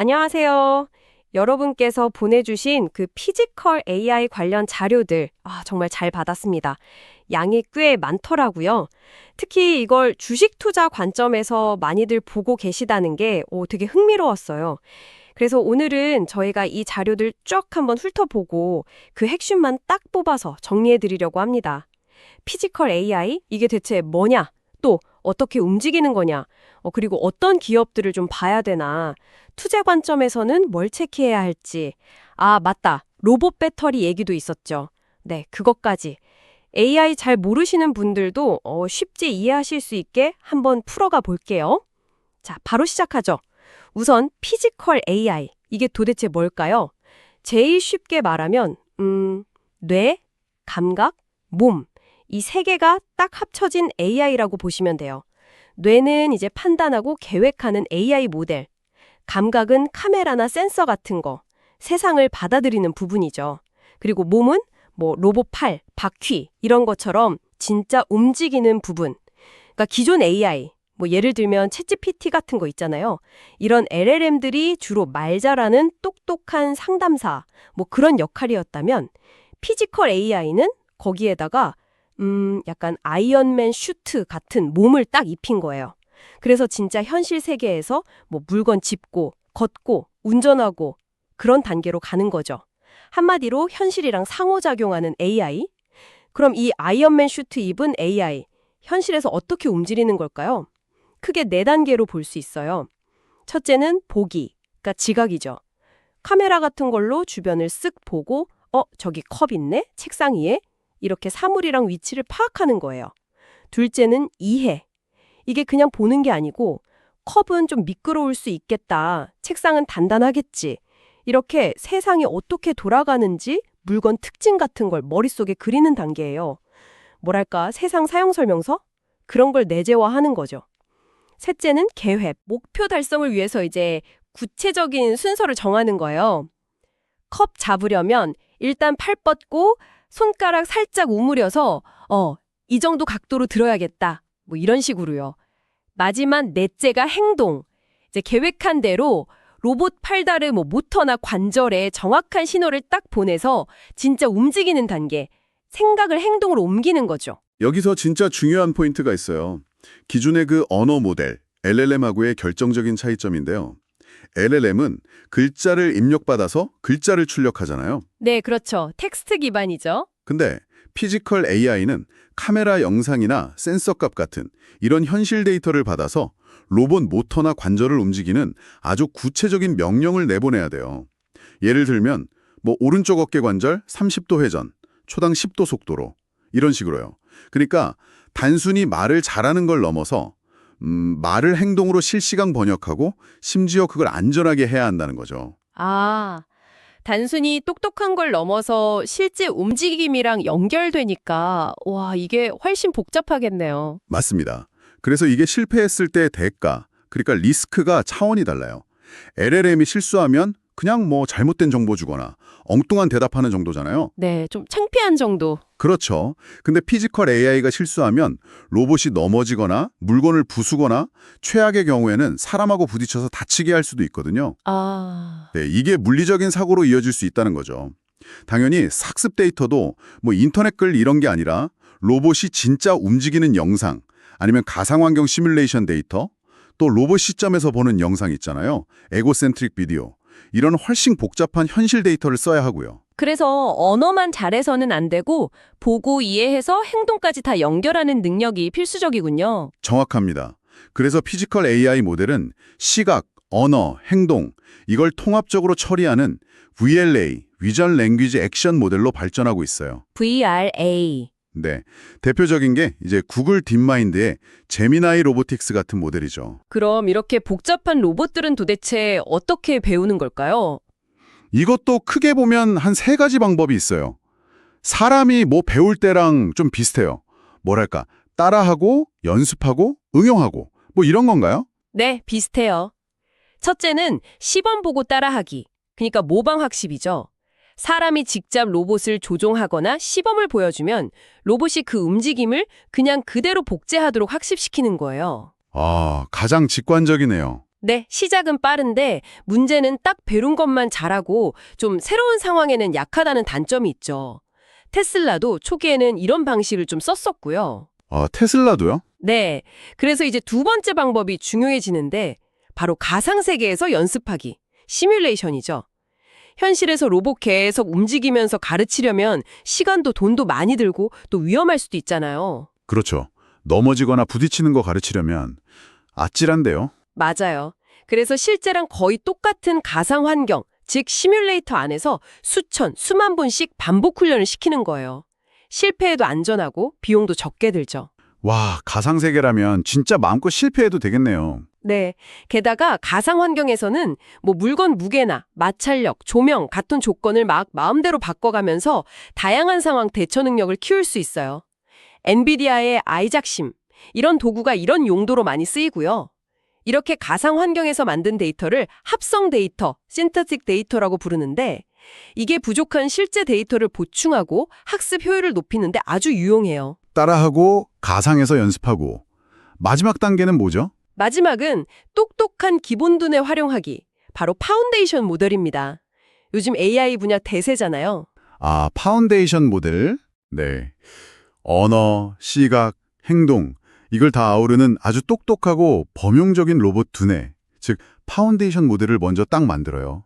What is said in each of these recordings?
안녕하세요. 여러분께서 보내주신 그 피지컬 AI 관련 자료들, 정말 잘 받았습니다. 양이 꽤 많더라고요. 특히 이걸 주식 투자 관점에서 많이들 보고 계시다는 게 되게 흥미로웠어요. 그래서 오늘은 저희가 이 자료들 쭉 한번 훑어보고 그 핵심만 딱 뽑아서 정리해 드리려고 합니다. 피지컬 AI? 이게 대체 뭐냐? 또 어떻게 움직이는 거냐? 그리고 어떤 기업들을 좀 봐야 되나? 투자 관점에서는 뭘 체크해야 할지. 맞다. 로봇 배터리 얘기도 있었죠. 네, 그것까지. AI 잘 모르시는 분들도 쉽게 이해하실 수 있게 한번 풀어가 볼게요. 자, 바로 시작하죠. 우선 피지컬 AI. 이게 도대체 뭘까요? 제일 쉽게 말하면 뇌, 감각, 몸. 이 세 개가 딱 합쳐진 AI라고 보시면 돼요. 뇌는 이제 판단하고 계획하는 AI 모델, 감각은 카메라나 센서 같은 거, 세상을 받아들이는 부분이죠. 그리고 몸은 뭐 로봇 팔, 바퀴 이런 것처럼 진짜 움직이는 부분. 그러니까 기존 AI, 뭐 예를 들면 챗GPT 같은 거 있잖아요. 이런 LLM들이 주로 말 잘하는 똑똑한 상담사, 뭐 그런 역할이었다면 피지컬 AI는 거기에다가 약간 아이언맨 슈트 같은 몸을 딱 입힌 거예요. 그래서 진짜 현실 세계에서 뭐 물건 짚고, 걷고, 운전하고 그런 단계로 가는 거죠. 한마디로 현실이랑 상호작용하는 AI? 그럼 이 아이언맨 슈트 입은 AI, 현실에서 어떻게 움직이는 걸까요? 크게 네 단계로 볼 수 있어요. 첫째는 보기, 그러니까 지각이죠. 카메라 같은 걸로 주변을 쓱 보고, 저기 컵 있네? 책상 위에? 이렇게 사물이랑 위치를 파악하는 거예요. 둘째는 이해. 이게 그냥 보는 게 아니고 컵은 좀 미끄러울 수 있겠다. 책상은 단단하겠지. 이렇게 세상이 어떻게 돌아가는지 물건 특징 같은 걸 머릿속에 그리는 단계예요. 뭐랄까, 세상 사용 설명서? 그런 걸 내재화하는 거죠. 셋째는 계획. 목표 달성을 위해서 이제 구체적인 순서를 정하는 거예요. 컵 잡으려면 일단 팔 뻗고 손가락 살짝 우무려서 이 정도 각도로 들어야겠다. 뭐 이런 식으로요. 마지막 넷째가 행동. 이제 계획한 대로 로봇 팔다를 뭐 모터나 관절에 정확한 신호를 딱 보내서 진짜 움직이는 단계. 생각을 행동으로 옮기는 거죠. 여기서 진짜 중요한 포인트가 있어요. 기존의 그 언어 모델, LLM하고의 결정적인 차이점인데요. LLM은 글자를 입력받아서 글자를 출력하잖아요. 네, 그렇죠. 텍스트 기반이죠. 근데 피지컬 AI는 카메라 영상이나 센서 값 같은 이런 현실 데이터를 받아서 로봇 모터나 관절을 움직이는 아주 구체적인 명령을 내보내야 돼요. 예를 들면 뭐 오른쪽 어깨 관절 30도 회전, 초당 10도 속도로 이런 식으로요. 그러니까 단순히 말을 잘하는 걸 넘어서 말을 행동으로 실시간 번역하고 심지어 그걸 안전하게 해야 한다는 거죠. 단순히 똑똑한 걸 넘어서 실제 움직임이랑 연결되니까 이게 훨씬 복잡하겠네요. 맞습니다. 그래서 이게 실패했을 때의 대가, 그러니까 리스크가 차원이 달라요. LLM이 실수하면 그냥 뭐 잘못된 정보 주거나 엉뚱한 대답하는 정도잖아요. 네, 좀 창피한 정도. 그렇죠. 근데 피지컬 AI가 실수하면 로봇이 넘어지거나 물건을 부수거나 최악의 경우에는 사람하고 부딪혀서 다치게 할 수도 있거든요. 네, 이게 물리적인 사고로 이어질 수 있다는 거죠. 당연히 학습 데이터도 뭐 인터넷 글 이런 게 아니라 로봇이 진짜 움직이는 영상 아니면 가상환경 시뮬레이션 데이터 또 로봇 시점에서 보는 영상 있잖아요. 에고센트릭 비디오. 이런 훨씬 복잡한 현실 데이터를 써야 하고요. 그래서 언어만 잘해서는 안 되고 보고 이해해서 행동까지 다 연결하는 능력이 필수적이군요. 정확합니다. 그래서 피지컬 AI 모델은 시각, 언어, 행동 이걸 통합적으로 처리하는 VLA, Vision Language Action 모델로 발전하고 있어요. VRA. 네, 대표적인 게 이제 구글 딥마인드의 제미나이 로보틱스 같은 모델이죠. 그럼 이렇게 복잡한 로봇들은 도대체 어떻게 배우는 걸까요? 이것도 크게 보면 한 세 가지 방법이 있어요. 사람이 뭐 배울 때랑 좀 비슷해요. 뭐랄까, 따라하고, 연습하고, 응용하고 뭐 이런 건가요? 네, 비슷해요. 첫째는 시범 보고 따라하기. 그러니까 모방학습이죠. 사람이 직접 로봇을 조종하거나 시범을 보여주면 로봇이 그 움직임을 그냥 그대로 복제하도록 학습시키는 거예요. 가장 직관적이네요. 네, 시작은 빠른데 문제는 딱 배운 것만 잘하고 좀 새로운 상황에는 약하다는 단점이 있죠. 테슬라도 초기에는 이런 방식을 좀 썼었고요. 아, 테슬라도요? 네, 그래서 이제 두 번째 방법이 중요해지는데 바로 가상세계에서 연습하기, 시뮬레이션이죠. 현실에서 로봇 계속 움직이면서 가르치려면 시간도 돈도 많이 들고 또 위험할 수도 있잖아요. 그렇죠. 넘어지거나 부딪히는 거 가르치려면 아찔한데요. 맞아요. 그래서 실제랑 거의 똑같은 가상 환경, 즉 시뮬레이터 안에서 수천, 수만 번씩 반복 훈련을 시키는 거예요. 실패해도 안전하고 비용도 적게 들죠. 와, 가상세계라면 진짜 마음껏 실패해도 되겠네요. 네. 게다가 가상 환경에서는 뭐 물건 무게나 마찰력, 조명 같은 조건을 막 마음대로 바꿔가면서 다양한 상황 대처 능력을 키울 수 있어요. 엔비디아의 아이작심, 이런 도구가 이런 용도로 많이 쓰이고요. 이렇게 가상 환경에서 만든 데이터를 합성 데이터, 신터틱 데이터라고 부르는데 이게 부족한 실제 데이터를 보충하고 학습 효율을 높이는 데 아주 유용해요. 따라하고 가상에서 연습하고 마지막 단계는 뭐죠? 마지막은 똑똑한 기본둔에 활용하기, 바로 파운데이션 모델입니다. 요즘 AI 분야 대세잖아요. 아, 파운데이션 모델. 네. 언어, 시각, 행동 이걸 다 아우르는 아주 똑똑하고 범용적인 로봇 두뇌, 즉 파운데이션 모델을 먼저 딱 만들어요.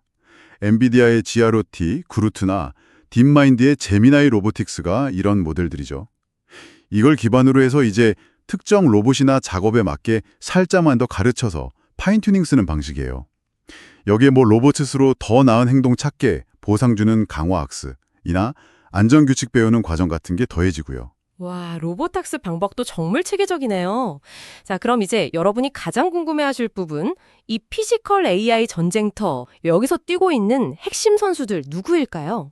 엔비디아의 GROT, 그루트나 딥마인드의 제미나이 로보틱스가 이런 모델들이죠. 이걸 기반으로 해서 이제 특정 로봇이나 작업에 맞게 살짝만 더 가르쳐서 파인튜닝 쓰는 방식이에요. 여기에 뭐 로봇 스스로 더 나은 행동 찾게 보상 주는 강화 학습이나 안전규칙 배우는 과정 같은 게 더해지고요. 와, 로봇 학습 방법도 정말 체계적이네요. 자, 그럼 이제 여러분이 가장 궁금해하실 부분, 이 피지컬 AI 전쟁터, 여기서 뛰고 있는 핵심 선수들 누구일까요?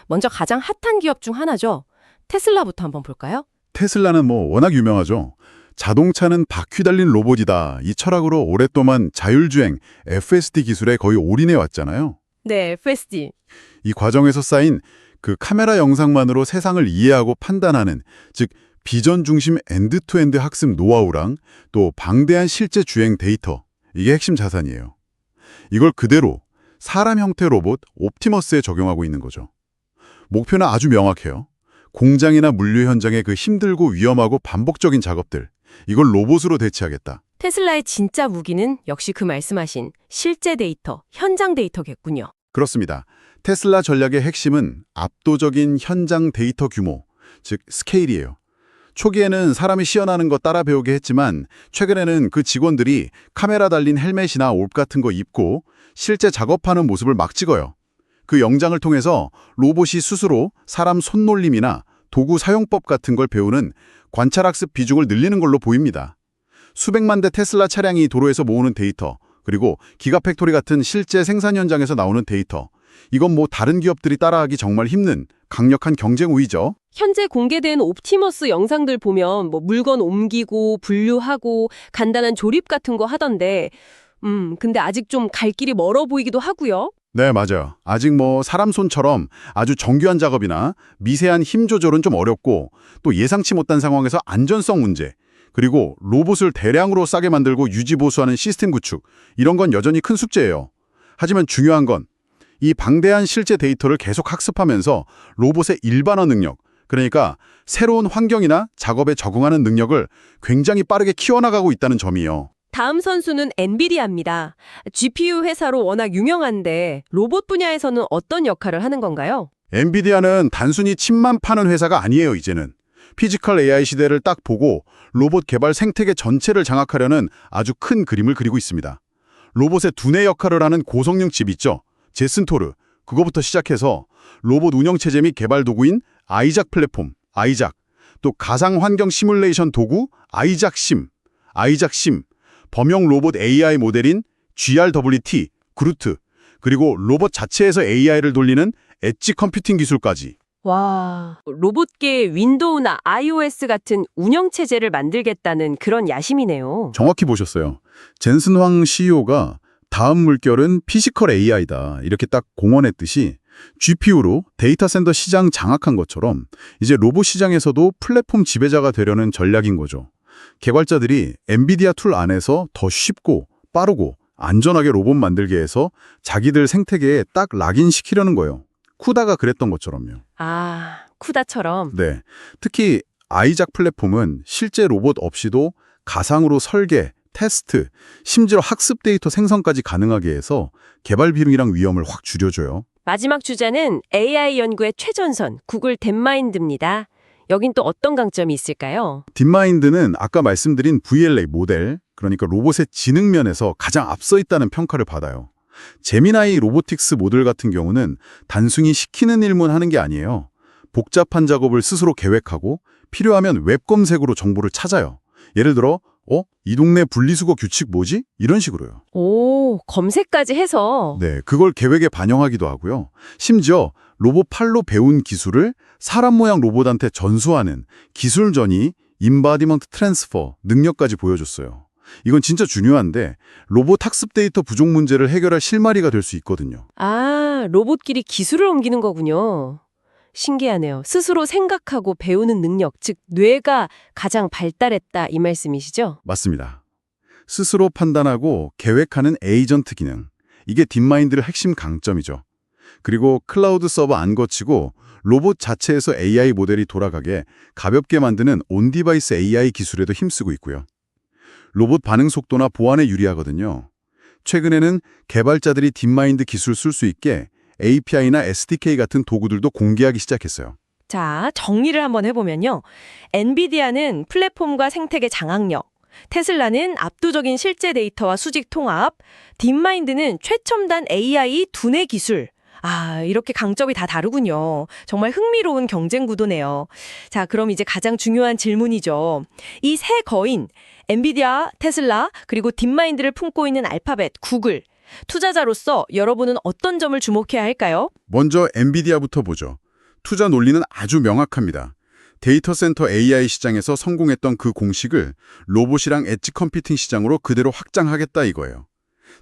먼저 가장 핫한 기업 중 하나죠. 테슬라부터 한번 볼까요? 테슬라는 뭐 워낙 유명하죠. 자동차는 바퀴 달린 로봇이다. 이 철학으로 오랫동안 자율주행, FSD 기술에 거의 올인해 왔잖아요. 네, FSD. 이 과정에서 쌓인 그 카메라 영상만으로 세상을 이해하고 판단하는, 즉 비전 중심 엔드투엔드 학습 노하우랑 또 방대한 실제 주행 데이터, 이게 핵심 자산이에요. 이걸 그대로 사람 형태 로봇 옵티머스에 적용하고 있는 거죠. 목표는 아주 명확해요. 공장이나 물류 현장의 그 힘들고 위험하고 반복적인 작업들, 이걸 로봇으로 대체하겠다. 테슬라의 진짜 무기는 역시 그 말씀하신 실제 데이터, 현장 데이터겠군요. 그렇습니다. 테슬라 전략의 핵심은 압도적인 현장 데이터 규모, 즉 스케일이에요. 초기에는 사람이 시연하는 거 따라 배우게 했지만 최근에는 그 직원들이 카메라 달린 헬멧이나 옷 같은 거 입고 실제 작업하는 모습을 막 찍어요. 그 영상을 통해서 로봇이 스스로 사람 손놀림이나 도구 사용법 같은 걸 배우는 관찰학습 비중을 늘리는 걸로 보입니다. 수백만 대 테슬라 차량이 도로에서 모으는 데이터, 그리고 기가팩토리 같은 실제 생산 현장에서 나오는 데이터, 이건 뭐 다른 기업들이 따라하기 정말 힘든 강력한 경쟁 우위죠. 현재 공개된 옵티머스 영상들 보면 뭐 물건 옮기고 분류하고 간단한 조립 같은 거 하던데 근데 아직 좀 갈 길이 멀어 보이기도 하고요. 네, 맞아요. 아직 뭐 사람 손처럼 아주 정교한 작업이나 미세한 힘 조절은 좀 어렵고 또 예상치 못한 상황에서 안전성 문제, 그리고 로봇을 대량으로 싸게 만들고 유지 보수하는 시스템 구축, 이런 건 여전히 큰 숙제예요. 하지만 중요한 건 이 방대한 실제 데이터를 계속 학습하면서 로봇의 일반화 능력, 그러니까 새로운 환경이나 작업에 적응하는 능력을 굉장히 빠르게 키워나가고 있다는 점이에요. 다음 선수는 엔비디아입니다. GPU 회사로 워낙 유명한데 로봇 분야에서는 어떤 역할을 하는 건가요? 엔비디아는 단순히 칩만 파는 회사가 아니에요, 이제는. 피지컬 AI 시대를 딱 보고 로봇 개발 생태계 전체를 장악하려는 아주 큰 그림을 그리고 있습니다. 로봇의 두뇌 역할을 하는 고성능 칩 있죠? 제슨토르, 그거부터 시작해서 로봇 운영체제 및 개발 도구인 아이작 플랫폼, 아이작, 또 가상 환경 시뮬레이션 도구 아이작심, 범용 로봇 AI 모델인 GRWT, 그루트, 그리고 로봇 자체에서 AI를 돌리는 엣지 컴퓨팅 기술까지. 와, 로봇계 윈도우나 iOS 같은 운영체제를 만들겠다는 그런 야심이네요. 정확히 보셨어요. 젠슨 황 CEO가 다음 물결은 피지컬 AI다 이렇게 딱 공언했듯이 GPU로 데이터 센터 시장 장악한 것처럼 이제 로봇 시장에서도 플랫폼 지배자가 되려는 전략인 거죠. 개발자들이 엔비디아 툴 안에서 더 쉽고 빠르고 안전하게 로봇 만들게 해서 자기들 생태계에 딱 락인시키려는 거예요. 쿠다가 그랬던 것처럼요. 아, 쿠다처럼. 네. 특히 아이작 플랫폼은 실제 로봇 없이도 가상으로 설계, 테스트, 심지어 학습 데이터 생성까지 가능하게 해서 개발 비용이랑 위험을 확 줄여줘요. 마지막 주자는 AI 연구의 최전선, 구글 딥마인드입니다. 여긴 또 어떤 강점이 있을까요? 딥마인드는 아까 말씀드린 VLA 모델, 그러니까 로봇의 지능 면에서 가장 앞서 있다는 평가를 받아요. 제미나이 로보틱스 모델 같은 경우는 단순히 시키는 일만 하는 게 아니에요. 복잡한 작업을 스스로 계획하고 필요하면 웹 검색으로 정보를 찾아요. 예를 들어, 이 동네 분리수거 규칙 뭐지? 이런 식으로요. 오, 검색까지 해서. 네, 그걸 계획에 반영하기도 하고요. 심지어 로봇 팔로 배운 기술을 사람 모양 로봇한테 전수하는 기술 전이 인바디먼트 트랜스퍼 능력까지 보여줬어요. 이건 진짜 중요한데 로봇 학습 데이터 부족 문제를 해결할 실마리가 될 수 있거든요. 아, 로봇끼리 기술을 옮기는 거군요. 신기하네요. 스스로 생각하고 배우는 능력, 즉 뇌가 가장 발달했다 이 말씀이시죠? 맞습니다. 스스로 판단하고 계획하는 에이전트 기능. 이게 딥마인드의 핵심 강점이죠. 그리고 클라우드 서버 안 거치고 로봇 자체에서 AI 모델이 돌아가게 가볍게 만드는 온디바이스 AI 기술에도 힘쓰고 있고요. 로봇 반응 속도나 보안에 유리하거든요. 최근에는 개발자들이 딥마인드 기술 쓸 수 있게 API나 SDK 같은 도구들도 공개하기 시작했어요. 자, 정리를 한번 해보면요. 엔비디아는 플랫폼과 생태계 장악력, 테슬라는 압도적인 실제 데이터와 수직 통합, 딥마인드는 최첨단 AI 두뇌 기술. 아, 이렇게 강점이 다 다르군요. 정말 흥미로운 경쟁 구도네요. 자, 그럼 이제 가장 중요한 질문이죠. 이 세 거인, 엔비디아, 테슬라, 그리고 딥마인드를 품고 있는 알파벳, 구글. 투자자로서 여러분은 어떤 점을 주목해야 할까요? 먼저 엔비디아부터 보죠. 투자 논리는 아주 명확합니다. 데이터 센터 AI 시장에서 성공했던 그 공식을 로봇이랑 엣지 컴퓨팅 시장으로 그대로 확장하겠다 이거예요.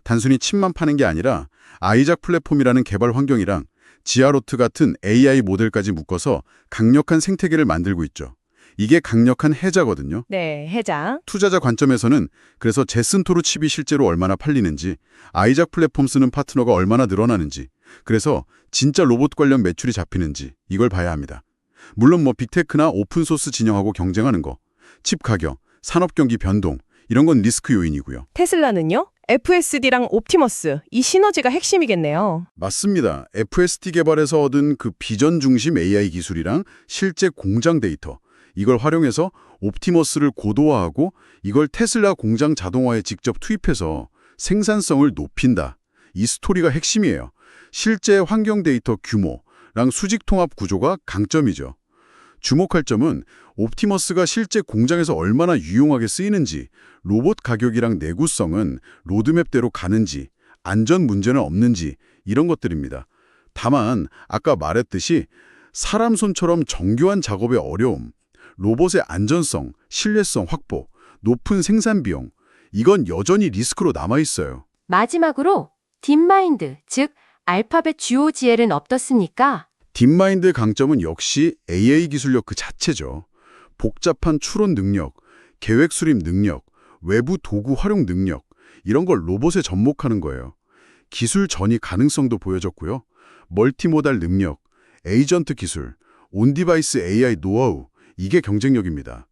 단순히 칩만 파는 게 아니라 아이작 플랫폼이라는 개발 환경이랑 지아로트 같은 AI 모델까지 묶어서 강력한 생태계를 만들고 있죠. 이게 강력한 해자거든요. 네, 해장. 투자자 관점에서는 그래서 제슨토르 칩이 실제로 얼마나 팔리는지, 아이작 플랫폼 쓰는 파트너가 얼마나 늘어나는지, 그래서 진짜 로봇 관련 매출이 잡히는지 이걸 봐야 합니다. 물론 빅테크나 오픈소스 진영하고 경쟁하는 거, 칩 가격, 산업 경기 변동 이런 건 리스크 요인이고요. 테슬라는요? FSD랑 옵티머스, 이 시너지가 핵심이겠네요. 맞습니다. FSD 개발에서 얻은 그 비전 중심 AI 기술이랑 실제 공장 데이터, 이걸 활용해서 옵티머스를 고도화하고 이걸 테슬라 공장 자동화에 직접 투입해서 생산성을 높인다. 이 스토리가 핵심이에요. 실제 환경 데이터 규모랑 수직 통합 구조가 강점이죠. 주목할 점은 옵티머스가 실제 공장에서 얼마나 유용하게 쓰이는지, 로봇 가격이랑 내구성은 로드맵대로 가는지, 안전 문제는 없는지 이런 것들입니다. 다만 아까 말했듯이 사람 손처럼 정교한 작업의 어려움, 로봇의 안전성, 신뢰성 확보, 높은 생산 비용, 이건 여전히 리스크로 남아있어요. 마지막으로 딥마인드, 즉 알파벳 GOGL은 어떻습니까? 딥마인드의 강점은 역시 AI 기술력 그 자체죠. 복잡한 추론 능력, 계획 수립 능력, 외부 도구 활용 능력, 이런 걸 로봇에 접목하는 거예요. 기술 전이 가능성도 보여줬고요. 멀티모달 능력, 에이전트 기술, 온디바이스 AI 노하우, 이게 경쟁력입니다.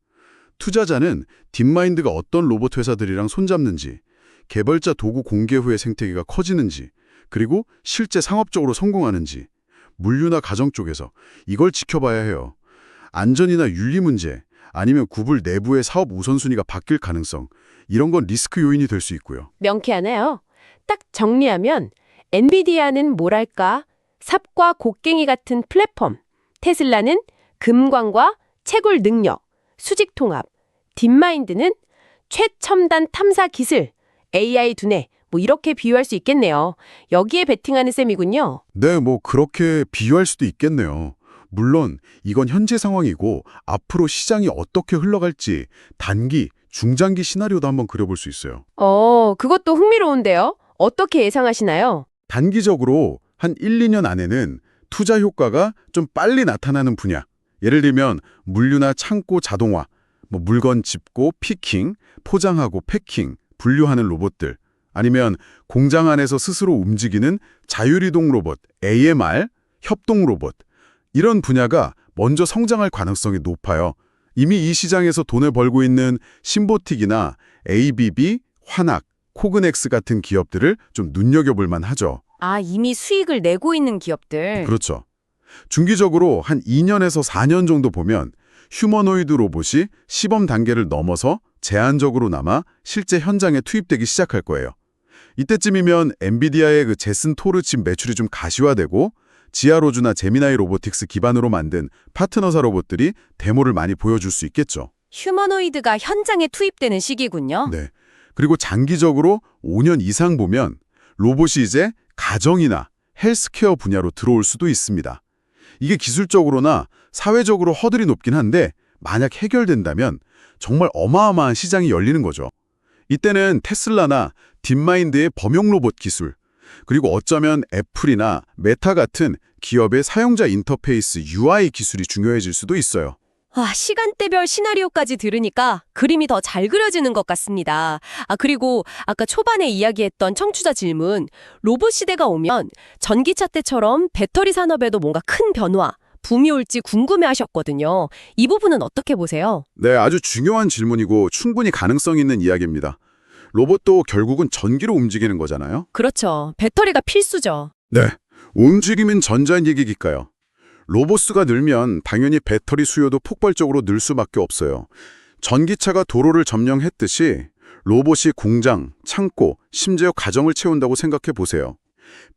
투자자는 딥마인드가 어떤 로봇 회사들이랑 손잡는지, 개발자 도구 공개 후에 생태계가 커지는지, 그리고 실제 상업적으로 성공하는지, 물류나 가정 쪽에서 이걸 지켜봐야 해요. 안전이나 윤리 문제, 아니면 구글 내부의 사업 우선순위가 바뀔 가능성, 이런 건 리스크 요인이 될 수 있고요. 명쾌하네요. 딱 정리하면 엔비디아는 뭐랄까 삽과 곡괭이 같은 플랫폼, 테슬라는 금광과 채굴 능력, 수직 통합, 딥마인드는 최첨단 탐사 기술, AI 두뇌, 이렇게 비유할 수 있겠네요. 여기에 베팅하는 셈이군요. 네, 그렇게 비유할 수도 있겠네요. 물론 이건 현재 상황이고 앞으로 시장이 어떻게 흘러갈지 단기, 중장기 시나리오도 한번 그려볼 수 있어요. 그것도 흥미로운데요. 어떻게 예상하시나요? 단기적으로 한 1, 2년 안에는 투자 효과가 좀 빨리 나타나는 분야. 예를 들면 물류나 창고 자동화, 물건 짚고 피킹, 포장하고 패킹, 분류하는 로봇들. 아니면 공장 안에서 스스로 움직이는 자율이동 로봇, AMR, 협동 로봇 이런 분야가 먼저 성장할 가능성이 높아요. 이미 이 시장에서 돈을 벌고 있는 심보틱이나 ABB, 환학, 코그넥스 같은 기업들을 좀 눈여겨볼 만하죠. 아, 이미 수익을 내고 있는 기업들. 그렇죠. 중기적으로 한 2년에서 4년 정도 보면 휴머노이드 로봇이 시범 단계를 넘어서 제한적으로나마 실제 현장에 투입되기 시작할 거예요. 이때쯤이면 엔비디아의 그 제슨 토르 칩 매출이 좀 가시화되고 지하로즈나 제미나이 로보틱스 기반으로 만든 파트너사 로봇들이 데모를 많이 보여줄 수 있겠죠. 휴머노이드가 현장에 투입되는 시기군요. 네. 그리고 장기적으로 5년 이상 보면 로봇이 이제 가정이나 헬스케어 분야로 들어올 수도 있습니다. 이게 기술적으로나 사회적으로 허들이 높긴 한데 만약 해결된다면 정말 어마어마한 시장이 열리는 거죠. 이때는 테슬라나 딥마인드의 범용 로봇 기술, 그리고 어쩌면 애플이나 메타 같은 기업의 사용자 인터페이스 UI 기술이 중요해질 수도 있어요. 와, 시간대별 시나리오까지 들으니까 그림이 더 잘 그려지는 것 같습니다. 아, 그리고 아까 초반에 이야기했던 청취자 질문, 로봇 시대가 오면 전기차 때처럼 배터리 산업에도 뭔가 큰 변화, 붐이 올지 궁금해하셨거든요. 이 부분은 어떻게 보세요? 네, 아주 중요한 질문이고 충분히 가능성 있는 이야기입니다. 로봇도 결국은 전기로 움직이는 거잖아요. 그렇죠. 배터리가 필수죠. 네, 움직임은 전자기기니까요. 로봇 수가 늘면 당연히 배터리 수요도 폭발적으로 늘 수밖에 없어요. 전기차가 도로를 점령했듯이 로봇이 공장, 창고, 심지어 가정을 채운다고 생각해 보세요.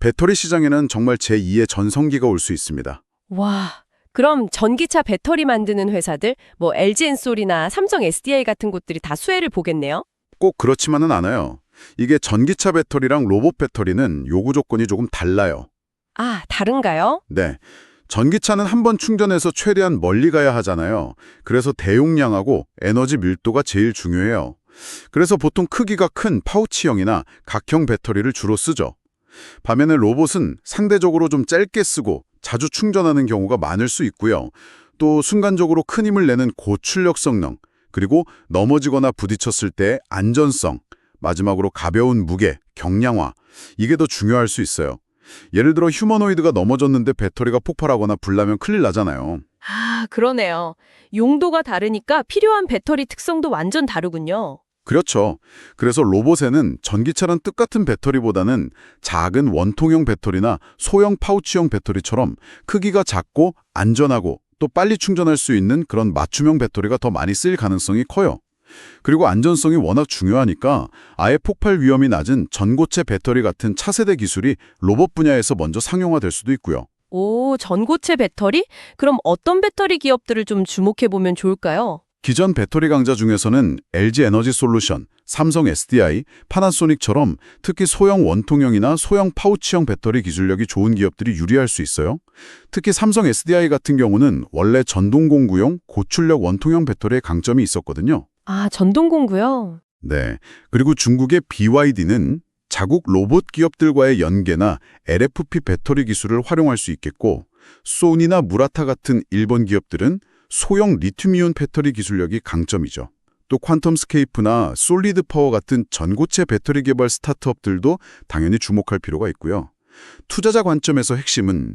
배터리 시장에는 정말 제2의 전성기가 올 수 있습니다. 와, 그럼 전기차 배터리 만드는 회사들, 뭐 LG엔솔이나 삼성 SDI 같은 곳들이 다 수혜를 보겠네요? 꼭 그렇지만은 않아요. 이게 전기차 배터리랑 로봇 배터리는 요구 조건이 조금 달라요. 아, 다른가요? 네. 전기차는 한 번 충전해서 최대한 멀리 가야 하잖아요. 그래서 대용량하고 에너지 밀도가 제일 중요해요. 그래서 보통 크기가 큰 파우치형이나 각형 배터리를 주로 쓰죠. 반면에 로봇은 상대적으로 좀 짧게 쓰고 자주 충전하는 경우가 많을 수 있고요. 또 순간적으로 큰 힘을 내는 고출력 성능, 그리고 넘어지거나 부딪혔을 때 안전성, 마지막으로 가벼운 무게, 경량화, 이게 더 중요할 수 있어요. 예를 들어 휴머노이드가 넘어졌는데 배터리가 폭발하거나 불나면 큰일 나잖아요. 아, 그러네요. 용도가 다르니까 필요한 배터리 특성도 완전 다르군요. 그렇죠. 그래서 로봇에는 전기차랑 뜻같은 배터리보다는 작은 원통형 배터리나 소형 파우치형 배터리처럼 크기가 작고 안전하고 또 빨리 충전할 수 있는 그런 맞춤형 배터리가 더 많이 쓰일 가능성이 커요. 그리고 안전성이 워낙 중요하니까 아예 폭발 위험이 낮은 전고체 배터리 같은 차세대 기술이 로봇 분야에서 먼저 상용화될 수도 있고요. 오, 전고체 배터리? 그럼 어떤 배터리 기업들을 좀 주목해보면 좋을까요? 기존 배터리 강자 중에서는 LG 에너지 솔루션, 삼성 SDI, 파나소닉처럼 특히 소형 원통형이나 소형 파우치형 배터리 기술력이 좋은 기업들이 유리할 수 있어요. 특히 삼성 SDI 같은 경우는 원래 전동공구용 고출력 원통형 배터리의 강점이 있었거든요. 아, 전동공구요? 네. 그리고 중국의 BYD는 자국 로봇 기업들과의 연계나 LFP 배터리 기술을 활용할 수 있겠고, 소니나 무라타 같은 일본 기업들은 소형 리튬이온 배터리 기술력이 강점이죠. 또 퀀텀스케이프나 솔리드 파워 같은 전고체 배터리 개발 스타트업들도 당연히 주목할 필요가 있고요. 투자자 관점에서 핵심은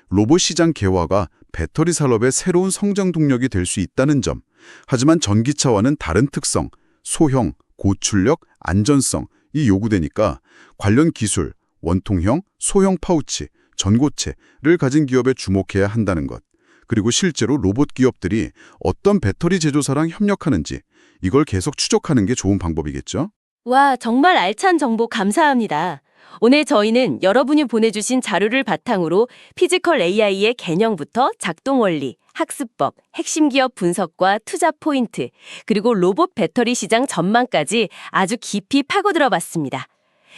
로봇 시장 개화가 배터리 산업의 새로운 성장 동력이 될 수 있다는 점. 하지만 전기차와는 다른 특성, 소형, 고출력, 안전성 이 요구되니까 관련 기술, 원통형, 소형 파우치, 전고체를 가진 기업에 주목해야 한다는 것. 그리고 실제로 로봇 기업들이 어떤 배터리 제조사랑 협력하는지 이걸 계속 추적하는 게 좋은 방법이겠죠? 와, 정말 알찬 정보 감사합니다. 오늘 저희는 여러분이 보내주신 자료를 바탕으로 피지컬 AI의 개념부터 작동 원리, 학습법, 핵심 기업 분석과 투자 포인트, 그리고 로봇 배터리 시장 전망까지 아주 깊이 파고들어 봤습니다.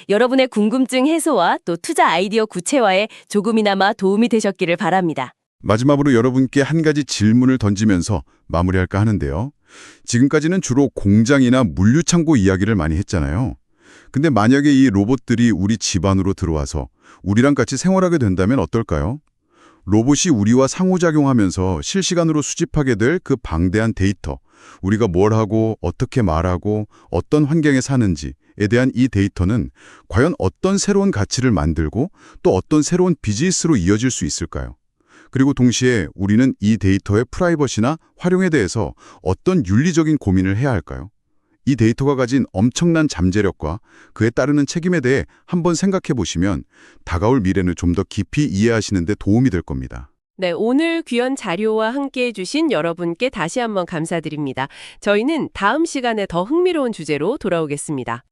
여러분의 궁금증 해소와 또 투자 아이디어 구체화에 조금이나마 도움이 되셨기를 바랍니다. 마지막으로 여러분께 한 가지 질문을 던지면서 마무리할까 하는데요. 지금까지는 주로 공장이나 물류창고 이야기를 많이 했잖아요. 근데 만약에 이 로봇들이 우리 집 안으로 들어와서 우리랑 같이 생활하게 된다면 어떨까요? 로봇이 우리와 상호작용하면서 실시간으로 수집하게 될 그 방대한 데이터, 우리가 뭘 하고 어떻게 말하고 어떤 환경에 사는지에 대한 이 데이터는 과연 어떤 새로운 가치를 만들고 또 어떤 새로운 비즈니스로 이어질 수 있을까요? 그리고 동시에 우리는 이 데이터의 프라이버시나 활용에 대해서 어떤 윤리적인 고민을 해야 할까요? 이 데이터가 가진 엄청난 잠재력과 그에 따르는 책임에 대해 한번 생각해 보시면 다가올 미래를 좀 더 깊이 이해하시는 데 도움이 될 겁니다. 네, 오늘 귀한 자료와 함께해 주신 여러분께 다시 한번 감사드립니다. 저희는 다음 시간에 더 흥미로운 주제로 돌아오겠습니다.